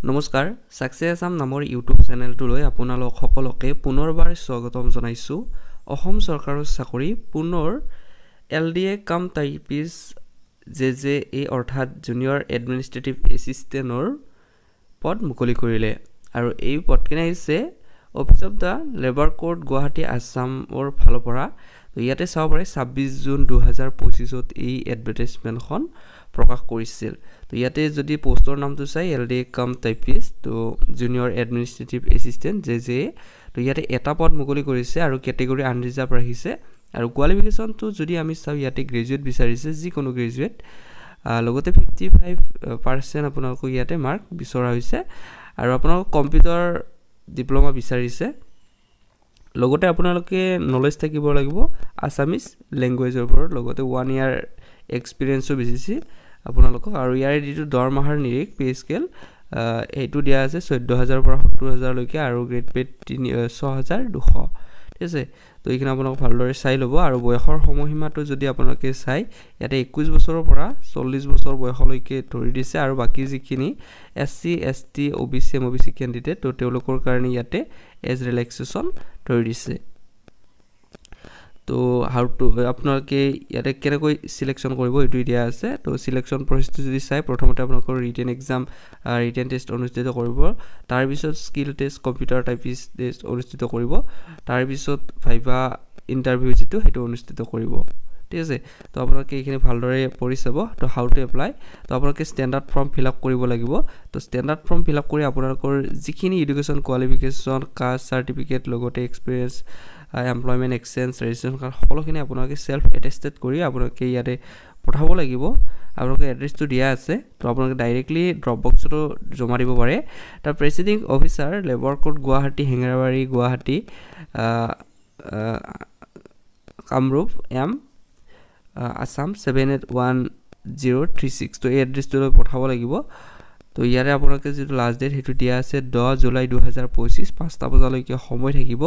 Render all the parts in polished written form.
নমস্কাৰ সাকসেছ আসাম নামৰ ইউটিউব চেনেলটোলৈ আপোনালোক সকলোকে পুনৰবাৰ স্বাগতম জনাইছো অসম চৰকাৰৰ চাকৰি পুনৰ এলডিএ কাম টাইপিছ জেজেএ অৰ্থাৎ জুনিয়ৰ এডমিনিষ্ট্ৰেটিভ এছিষ্টেণ্টৰ পদ মুকলি কৰিলে আৰু এই পদখিনি আহিছে office of the labour code Guwahati আসামৰ ফালৰ পৰা তো ইয়াতে চাব পাৰে 26 জুন 2025 ত এই এডভাৰটাইজমেণ্টখন প্ৰকাশ কৰিছিল তো ইয়াতে যদি পোষ্টৰ নামটো চাই এলডি কাম টাইপিছ তো জুনিয়ৰ এডমিনিষ্ট্ৰেটিভ এছিষ্টেণ্ট জেজে তো ইয়াতে এটা পদ মুকলি কৰিছে আৰু কেটেগৰী আনৰিজাৰ্ভ ৰাখিছে আৰু কোৱালিফিকেশনটো যদি আমি চাও ইয়াতে গ্ৰেজুৱেট বিচাৰিছে যিকোনো গ্ৰেজুৱেট লগতে 55% আপোনালোক ইয়াতে মাৰ্ক বিচৰা হৈছে আৰু আপোনালোক কম্পিউটাৰ ডিপ্লোমা বিচাৰিছে লগতে আপোনালোকে নলেজ থাকিব লাগিব আসামিজ ল্যাঙ্গুৱেজৰ ওপৰত লগতে 1 ইয়াৰ এক্সপেৰিয়েন্সও বিচিছি আপোনালোকক আৰু ইয়াৰ দিটো দৰমহাৰ নিৰিখ পে স্কেল এইটো দিয়া আছে 14000 পৰা 70000 লৈকে আৰু গ্ৰেড পে 6200 ঠিক আছে তো এইখিনি আপোনালোক ভালদৰে চাই ল'ব আৰু বয়সৰ সময়সীমাটো যদি আপোনালোকে চাই ইয়াতে 21 বছৰৰ পৰা 40 বছৰ বয়সলৈকে ধৰি দিছে আৰু বাকি যিখিনি SC ST OBC MBC candidate তো তেওঁলোকৰ কাৰণে ইয়াতে এজ ৰিলেক্সেশন ধৰি দিছে তো হাউ টু আপোনালোকে ইয়াতে কেনেকৈ সিলেকশন কৰিব এটো দিয়া আছে তো সিলেকশন প্ৰসেসটো যদি চাই প্ৰথমতে আপোনালোকৰ ৰিটেন এক্সাম ৰিটেন টেষ্ট অনুষ্ঠিত কৰিব তাৰ পিছত স্কিল টেষ্ট কম্পিউটাৰ টাইপিছ টেষ্ট অনুষ্ঠিত কৰিব তাৰ পিছত ভাইভা ইন্টাৰভিউ যেটো হেতু অনুষ্ঠিত কৰিব ঠিক আছে তো আপোনালোকে এইখিনি ভালদৰে পঢ়ি চাব তো হাউ টু এপ্লাই তো আপোনালোকে ষ্টেণ্ডাৰ্ড ফৰ্ম ফিল আপ কৰিব লাগিব তো ষ্টেণ্ডাৰ্ড ফৰ্ম ফিল আপ কৰি আপোনালোকৰ যিখিনি এডুকেশ্যন কোৱালিফিকেশন কাষ্ট সাৰ্টিফিকেট লগতে experience employment exchange registration card সকলোখিনি আপোনালোকে সেলফ এটেস্টেড কৰি আপোনালোকে ইয়াতে পঠাব লাগিব আপোনালোকে এড্ৰেছটো দিয়া আছে তো আপোনালোকে ডাইৰেক্টলি ড্ৰপ বক্সটো জমা দিব পাৰে তাৰ presiding officer labour code Guwahati Hengerabari Guwahati Kamrup M Assam 781036 তো এই এড্ৰেছটোলৈ পঠাব লাগিব তো ইয়াৰে আপোনালোকে যেটো লাষ্ট ডেট হেতু দিয়া আছে 10 জুলাই 2025 5টা বজালৈকে সময় থাকিব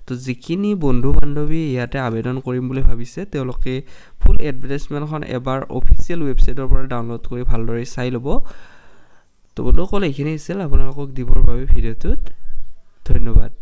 তো যিখিনি বন্ধু বান্ধৱী ইয়াতে আবেদন কৰিম বুলি ভাবিছে তেওঁলোকে ফুল এডভাৰটাইজমেণ্টখন এবাৰ অফিচিয়েল ৱেবছাইটৰ পৰা ডাউনলোড কৰি ভালদৰে চাই ল'ব তো বন্ধুসকল এইখিনি আছিল আপোনালোকক দিবৰ বাবে ভিডিঅ'টোত ধন্যবাদ